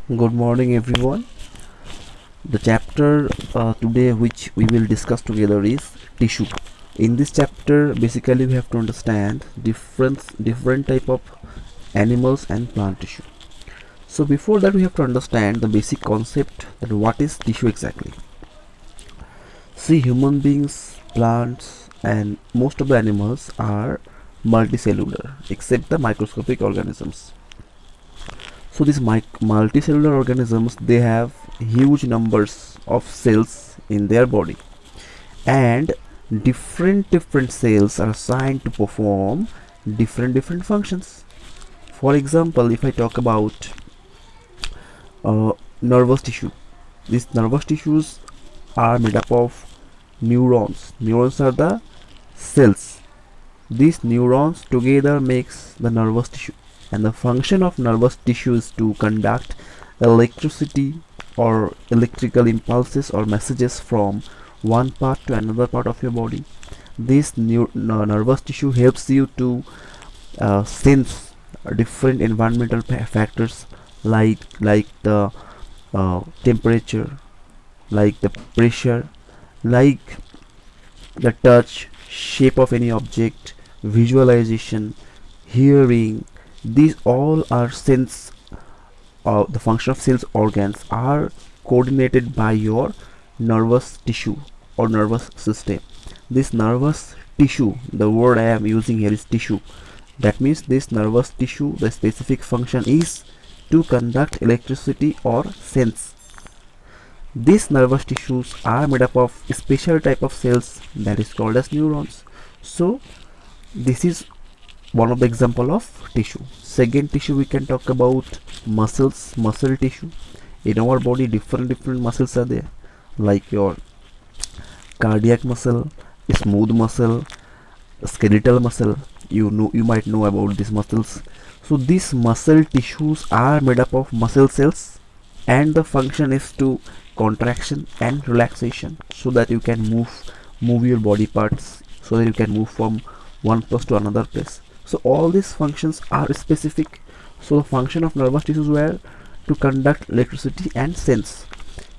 Good morning, everyone. The chapter today which we will discuss together is tissue. In this chapter, basically we have to understand different type of animals and plant tissue. So before that, we have to understand the basic concept that what is tissue exactly. See, human beings, plants, and most of the animals are multicellular, except the microscopic organisms. So these multicellular organisms, they have huge numbers of cells in their body, and different cells are assigned to perform different functions. For example, if I talk about nervous tissue, these nervous tissues are made up of neurons. Neurons are the cells. These neurons together makes the nervous tissue, and the function of nervous tissue is to conduct electricity or electrical impulses or messages from one part to another part of your body. This nervous tissue helps you to sense different environmental factors like the temperature, like the pressure, like the touch, shape of any object, visualization, hearing. These all are sense. The function of cells organs are coordinated by your nervous tissue or nervous system. This nervous tissue, the word I am using here is tissue. That means this nervous tissue, the specific function is to conduct electricity or sense. These nervous tissues are made up of a special type of cells that is called as neurons. So this is one of the example of tissue. Second tissue, we can talk about muscles. Muscle tissue. In our body, different muscles are there, like your cardiac muscle, smooth muscle, skeletal muscle. You might know about these muscles. So these muscle tissues are made up of muscle cells, and the function is to contraction and relaxation, so that you can move your body parts, so that you can move from one place to another place. So all these functions are specific. So the function of nervous tissues were to conduct electricity and sense.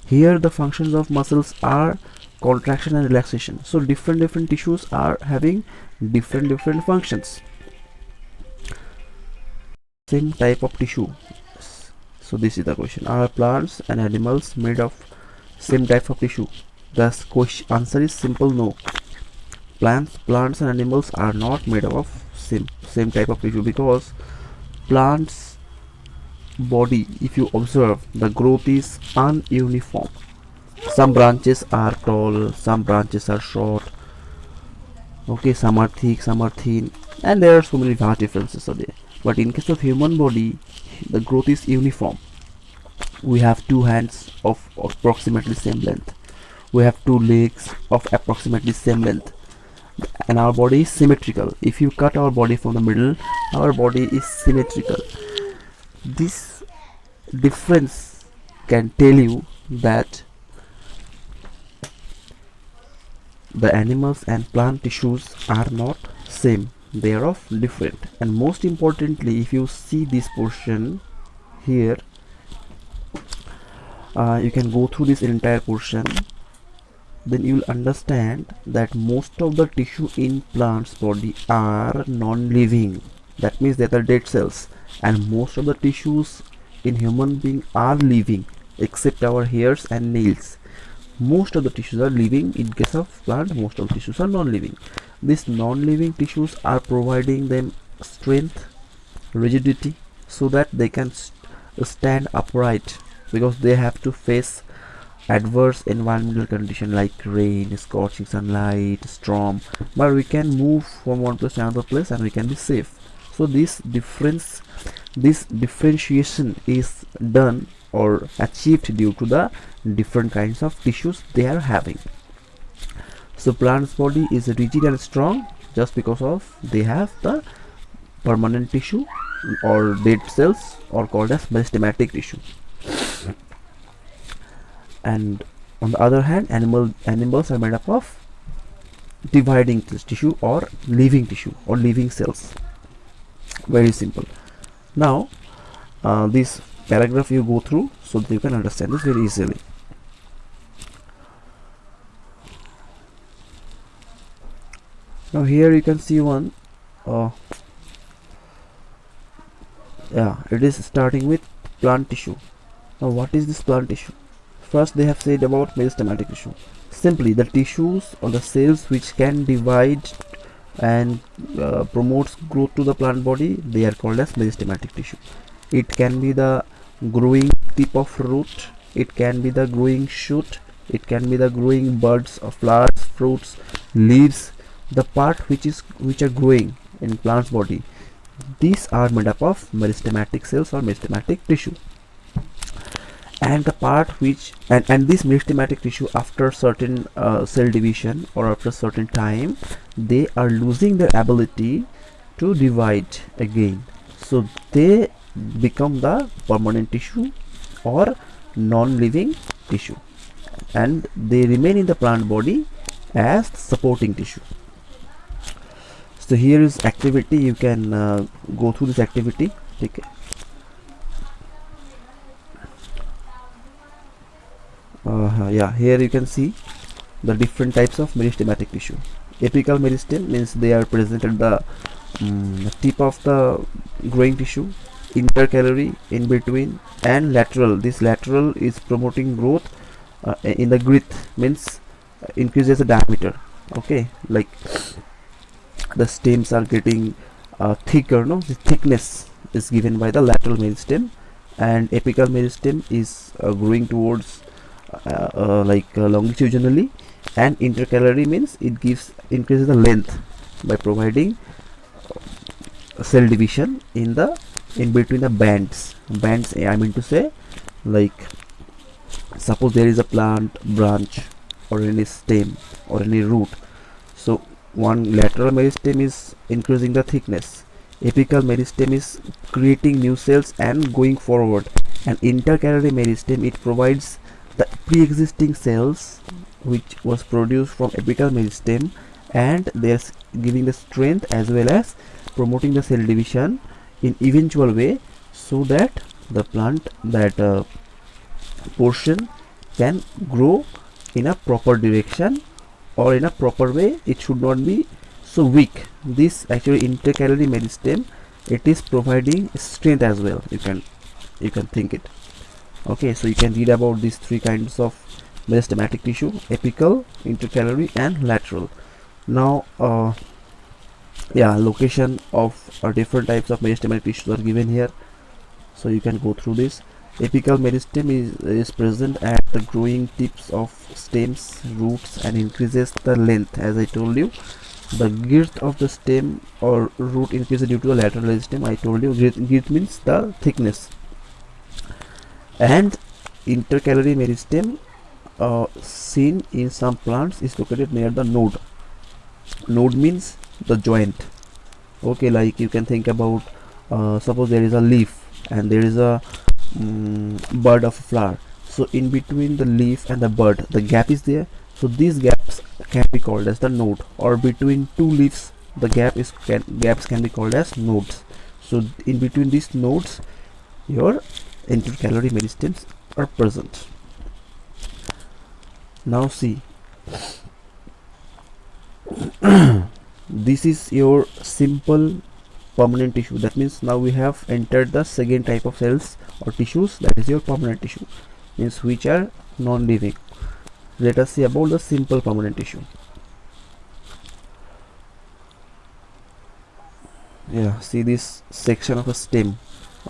Here the functions of muscles are contraction and relaxation. So different tissues are having different functions. Same type of tissue. So this is the question: are plants and animals made of same type of tissue? The answer is simple: no. Plants and animals are not made of same type of tissue, because plants body, if you observe, the growth is ununiform. Some branches are tall, some branches are short, okay, some are thick, some are thin, and there are so many vast differences are there. But in case of human body, the growth is uniform. We have two hands of approximately same length, we have two legs of approximately same length, and our body is symmetrical. If you cut our body from the middle, our body is symmetrical. This difference can tell you that the animals and plant tissues are not same, they are of different. And most importantly, if you see this portion here, you can go through this entire portion, then you will understand that most of the tissue in plants body are non-living. That means they are dead cells, and most of the tissues in human being are living, except our hairs and nails. Most of the tissues are living. In case of plant, most of the tissues are non-living. These non-living tissues are providing them strength, rigidity, so that they can stand upright, because they have to face adverse environmental condition like rain, scorching sunlight, storm, but we can move from one place to another place and we can be safe. So this differentiation is done or achieved due to the different kinds of tissues they are having. So plant's body is rigid and strong just because of they have the permanent tissue or dead cells, or called as meristematic tissue. And on the other hand, animals are made up of dividing tissue or living tissue or living cells. Very simple. Now these paragraph you go through so that you can understand this very easily. Now here you can see one, it is starting with plant tissue. Now what is this plant tissue? First they have said about meristematic tissue. Simply the tissues or the cells which can divide and promotes growth to the plant body, they are called as meristematic tissue. It can be the growing tip of root, it can be the growing shoot, it can be the growing buds of flowers, fruits, leaves, the part which are growing in plant's body. These are made up of meristematic cells or meristematic tissue. And the part which and this meristematic tissue, after certain cell division or after certain time, they are losing their ability to divide again, so they become the permanent tissue or non-living tissue, and they remain in the plant body as supporting tissue. So here is activity, you can go through this activity. Okay. Yeah, here you can see the different types of meristematic tissue. Apical meristem means they are present at the tip of the growing tissue, intercalary in between, and lateral. This lateral is promoting growth in the grit, means increases the diameter. Okay, like the stems are getting thicker, no, the thickness is given by the lateral meristem, and apical meristem is growing towards longitudinally, and intercalary means it increases the length by providing cell division in between the bands. I mean to say, like suppose there is a plant branch or any stem or any root, so one lateral meristem is increasing the thickness, apical meristem is creating new cells and going forward, and intercalary meristem, it provides the pre-existing cells which was produced from apical meristem, and they are giving the strength as well as promoting the cell division in eventual way, so that the plant, that portion can grow in a proper direction or in a proper way. It should not be so weak. This actually intercalary meristem, it is providing strength as well, you can think it. Okay, so you can read about these three kinds of meristematic tissue: apical, intercalary, and lateral. Now location of different types of meristematic tissues are given here, so you can go through this. Apical meristem is present at the growing tips of stems, roots, and increases the length. As I told you, the girth of the stem or root increases due to the lateral meristem. I told you girth means the thickness. And intercalary meristem, seen in some plants, is located near the node. Node means the joint. Okay, like you can think about, suppose there is a leaf and there is a bud of flower, so in between the leaf and the bud, the gap is there, so these gaps can be called as the node, or between two leaves the gaps can be called as nodes. So in between these nodes, your intercalary meristems are present. Now see, this is your simple permanent tissue. That means now we have entered the second type of cells or tissues, that is your permanent tissue, means which are non-living. Let us see about the simple permanent tissue. Yeah, see this section of a stem.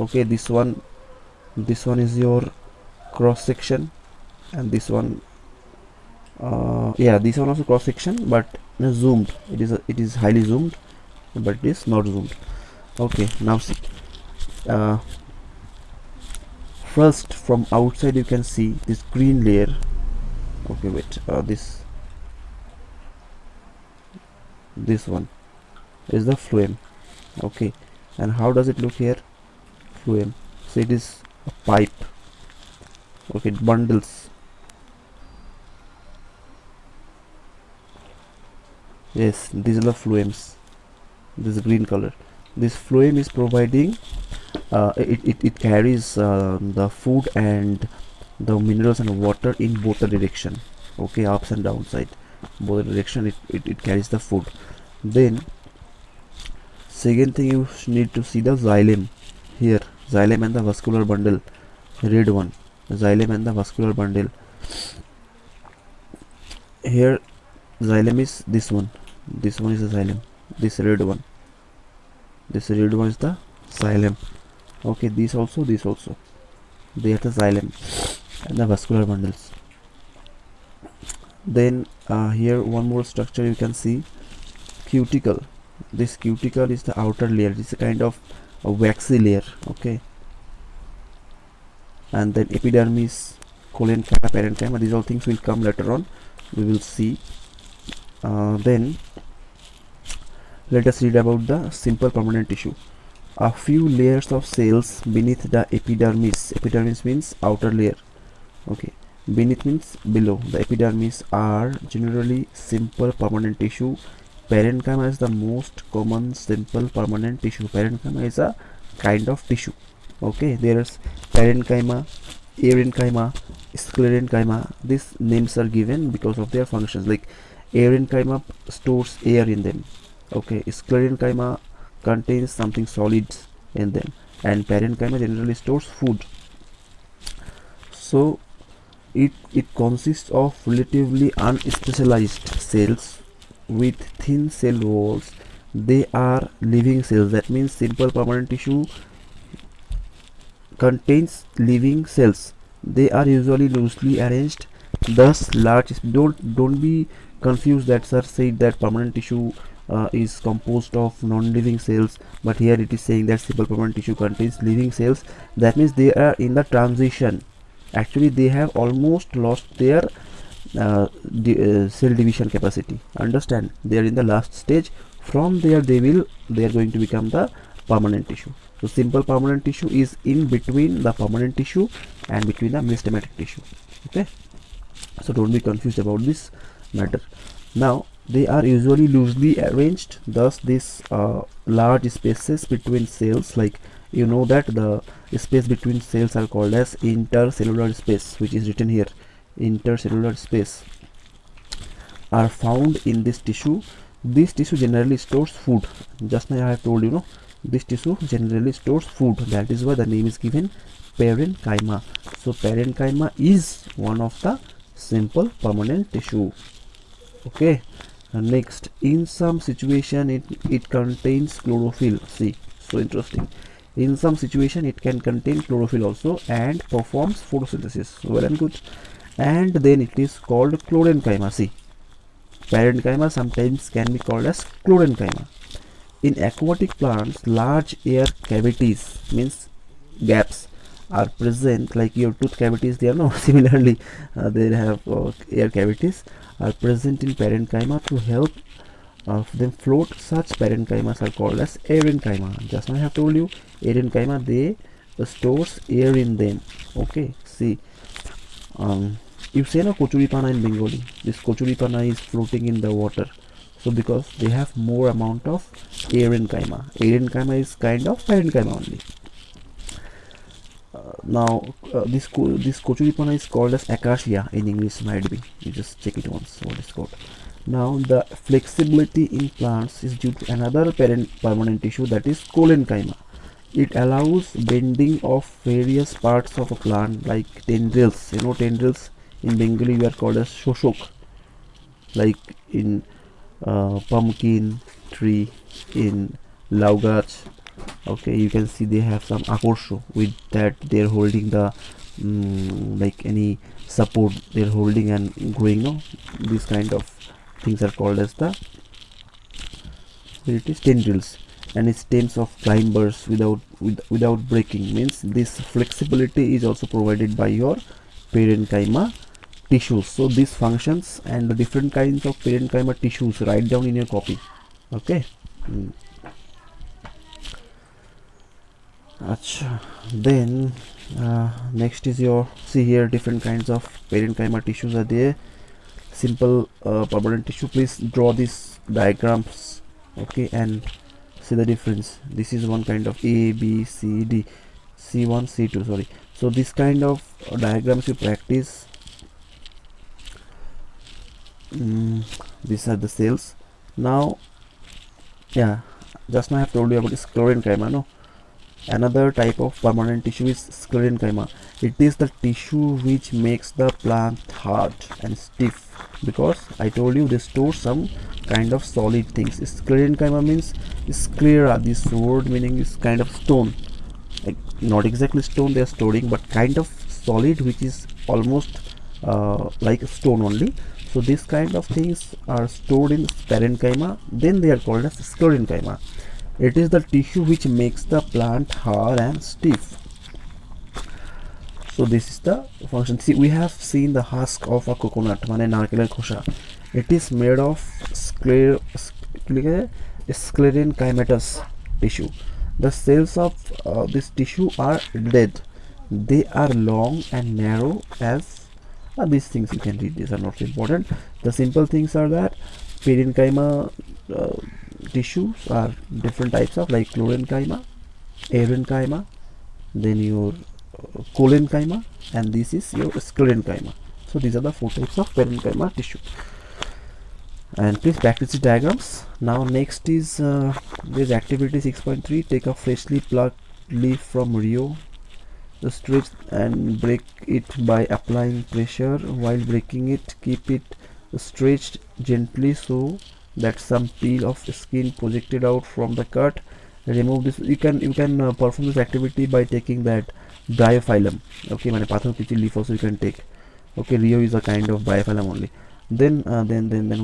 Okay, this one is your cross section, and this one this one also cross section, but zoomed. It is highly zoomed, but it is not zoomed. Okay, now see, first from outside you can see this green layer. Okay, wait, this one is the phloem. Okay, and how does it look here? Phloem, so it is a pipe. Okay, it bundles. Yes, these are the phloems, this green color. This phloem is providing it carries the food and the minerals and water in both the direction. Okay, ups and downside, both direction it carries the food. Then second thing, you need to see the xylem here. Xylem and the vascular bundle, red one. Xylem and the vascular bundle. Here xylem is this one. This one is the xylem. This red one. This red one is the xylem. Okay, this also, this also. They are the xylem and the vascular bundles. Then here one more structure you can see, cuticle. This cuticle is the outer layer. It's a kind of a waxy layer. Okay, and then epidermis, cholenchyma, parenchyma. These all things will come later on. We will see. Then let us read about the simple permanent tissue. A few layers of cells beneath the epidermis. Epidermis means outer layer. Okay, beneath means below. The epidermis are generally simple permanent tissue. Parenchyma is the most common simple permanent tissue. Parenchyma is a kind of tissue. Okay, there's parenchyma, parenchyma, sclerenchyma. These names are given because of their functions. Like parenchyma stores air in them. Okay, sclerenchyma contains something solid in them, and parenchyma generally stores food. So it consists of relatively unspecialized cells with thin cell walls. They are living cells. That means simple permanent tissue contains living cells. They are usually loosely arranged, thus large. Don't be confused that sir said that permanent tissue is composed of non-living cells, but here it is saying that simple permanent tissue contains living cells. That means they are in the transition. Actually they have almost lost their cell division capacity. Understand, they are in the last stage. From there they are going to become the permanent tissue. So simple permanent tissue is in between the permanent tissue and between the meristematic tissue. Okay, so don't be confused about this matter. Now they are usually loosely arranged, thus this large spaces between cells, like you know that the space between cells are called as intercellular space, which is written here, intercellular space, are found in this tissue. This tissue generally stores food. Just now I have told you, no, this tissue generally stores food. That is why the name is given parenchyma. So parenchyma is one of the simple permanent tissue. Okay, next, in some situation it contains chlorophyll. See, so interesting. In some situation it can contain chlorophyll also and performs photosynthesis. Well and good. And then it is called chlorenchyma. See, parenchyma sometimes can be called as chlorenchyma. In aquatic plants, large air cavities, means gaps, are present, like your tooth cavities there, no, similarly they have air cavities are present in parenchyma to help them float. Such parenchymas are called as parenchyma. Just now I have told you, parenchyma, they stores air in them. Okay, see, you say no kochuripana in Bengali. This kochuripana is floating in the water. So because they have more amount of parenchyma. Parenchyma is kind of parenchyma only. Now this kochuripana is called as acacia in English, might be. You just check it once what it's called. Now the flexibility in plants is due to another permanent tissue, that is cholenchyma. It allows bending of various parts of a plant, like tendrils. You know tendrils in Bengali we are called as shoshok, like in pumpkin tree, in laugach. Okay, you can see they have some akorsho, with that they're holding the like any support they're holding and growing, no, these kind of things are called as the tendrils. And it stems of climbers without breaking, means this flexibility is also provided by your parenchyma tissues. So these functions and the different kinds of parenchyma tissues, write down in your copy. Okay. Then next is your, see here, different kinds of parenchyma tissues are there. Simple permanent tissue, please draw these diagrams. Okay, and See the difference. This is one kind of A, B, C, D, C1, C2, sorry. So this kind of diagrams you practice. These are the cells. Now, yeah, just now I have told you about this Chlorine, no? Another type of permanent tissue is Chlorine. It is the tissue which makes the plant hard and stiff, because I told you they store some kind of solid things. Chlorine means sclera. This word meaning is kind of stone, like not exactly stone they are storing, but kind of solid which is almost like a stone only. So this kind of things are stored in parenchyma, then they are called as Chlorine. It is the tissue which makes the plant hard and stiff. So this is the function. See, we have seen the husk of a coconut, mane narkeler khosha. It is made of sclerenchymatous tissue. The cells of this tissue are dead. They are long and narrow as these things you can read. These are not so important. The simple things are that parenchyma tissues are different types of, like chlorenchyma, parenchyma, then your cholenchyma, and this is your sclerenchyma. So these are the four types of parenchyma tissue. And please practice the diagrams. Now next is this activity 6.3. Take a freshly plucked leaf from Rio, stretch and break it by applying pressure. While breaking it, keep it stretched gently so that some peel of skin projected out from the cut. Remove this. You can perform this activity by taking that bryophyllum. Okay, mane pathor kichi leaf also you can take. Okay, Rio is a kind of bryophyllum only. Then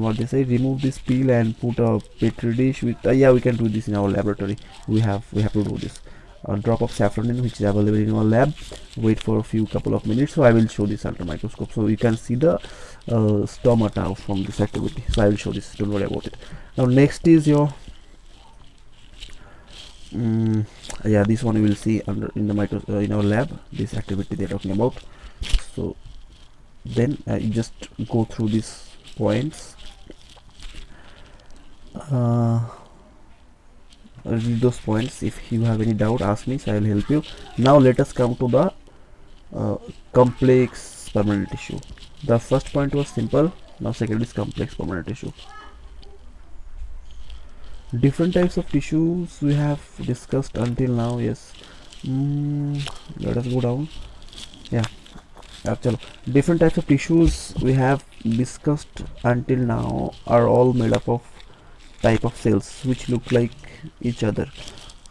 what they say, remove this peel and put a petri dish with yeah, we can do this in our laboratory. We have to do this. A drop of saffron which is available in our lab. Wait for a few couple of minutes, so I will show this under microscope, so you can see the stomata from this activity. So I will show this, don't worry about it. Now next is your yeah, this one you will see under in the in our lab, this activity they're talking about. So then you just go through these points, read those points. If you have any doubt, ask me, so I will help you. Now let us come to the complex permanent tissue. The first point was simple, now second is complex permanent tissue. Different types of tissues we have discussed until now. Yes, let us go down. Yeah, chalo. Different types of tissues we have discussed until now are all made up of type of cells which look like each other.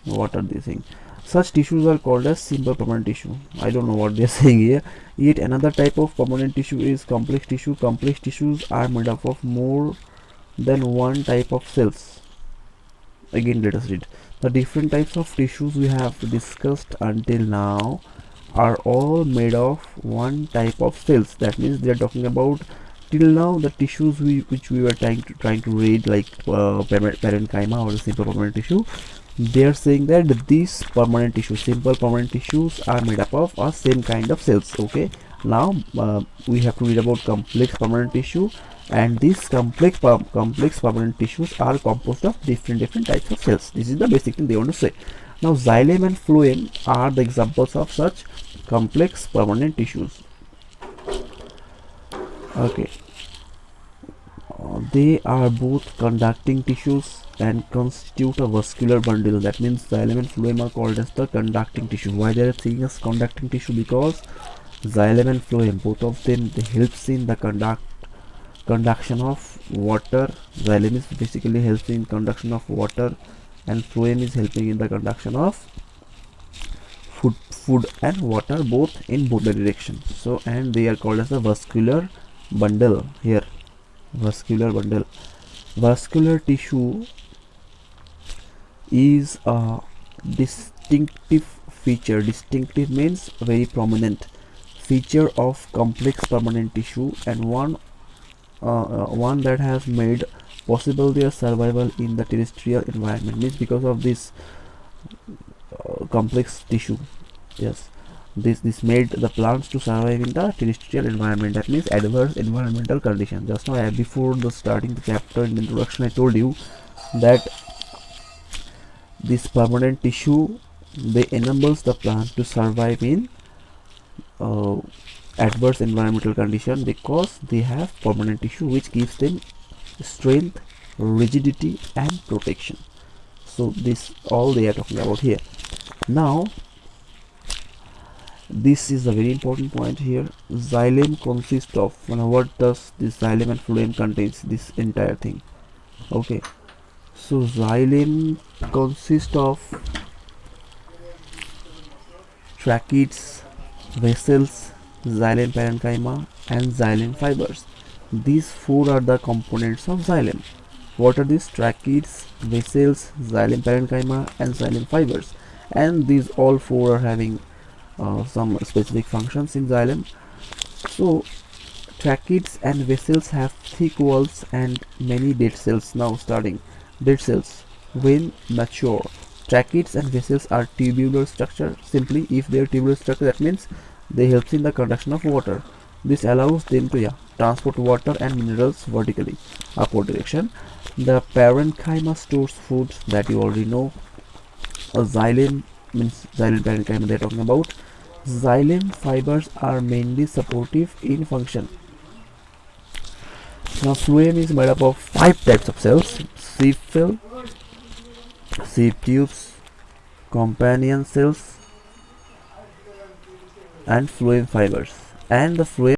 What are these things? Such tissues are called as simple permanent tissue. I don't know what they are saying here. Yet another type of permanent tissue is complex tissue. Complex tissues are made up of more than one type of cells. Again, let us read. The different types of tissues we have discussed until now are all made of one type of cells. That means they are talking about till now the tissues which we were trying to read, like parenchyma or simple permanent tissue. They are saying that these permanent tissues, simple permanent tissues, are made up of a same kind of cells. Okay, now we have to read about complex permanent tissue, and these complex permanent tissues are composed of different types of cells. This is the basic thing they want to say. Now xylem and phloem are the examples of such complex permanent tissues. Okay, they are both conducting tissues and constitute a vascular bundle. That means xylem and phloem are called as the conducting tissue. Why they are saying as conducting tissue? Because xylem and phloem, both of them, they helps in the conduction of water. Xylem is basically helps in conduction of water, and phloem is helping in the conduction of food and water, both in both the directions. So, and they are called as the vascular bundle here. Vascular bundle. Vascular tissue is a distinctive feature. Distinctive means very prominent feature of complex permanent tissue, and one that has made possible their survival in the terrestrial environment. Means because of this complex tissue, yes, this made the plants to survive in the terrestrial environment. That means adverse environmental conditions. Just now, before the starting the chapter in the introduction, I told you that This permanent tissue, they enables the plant to survive in uh, adverse environmental condition because they have permanent tissue which gives them strength, rigidity and protection. So this all they are talking about here. Now this is a very important point here. Xylem consists of, what does this xylem and phloem contains, this entire thing. Okay, so xylem consists of tracheids, vessels, xylem parenchyma and xylem fibers. These four are the components of xylem. What are these? Tracheids, vessels, xylem parenchyma and xylem fibers. And these all four are having some specific functions in xylem. So tracheids and vessels have thick walls and many dead cells. Now starting dead cells when mature. Tracheids and vessels are tubular structure. Simply, if they are tubular structure, that means they help in the conduction of water. This allows them to transport water and minerals vertically upward direction. The parenchyma stores food, that you already know. A xylem means xylem parenchyma they are talking about. Xylem fibers are mainly supportive in function. Now phloem is made up of 5 types of cells: sieve cell, sieve tubes, companion cells and phloem fibers. And the phloem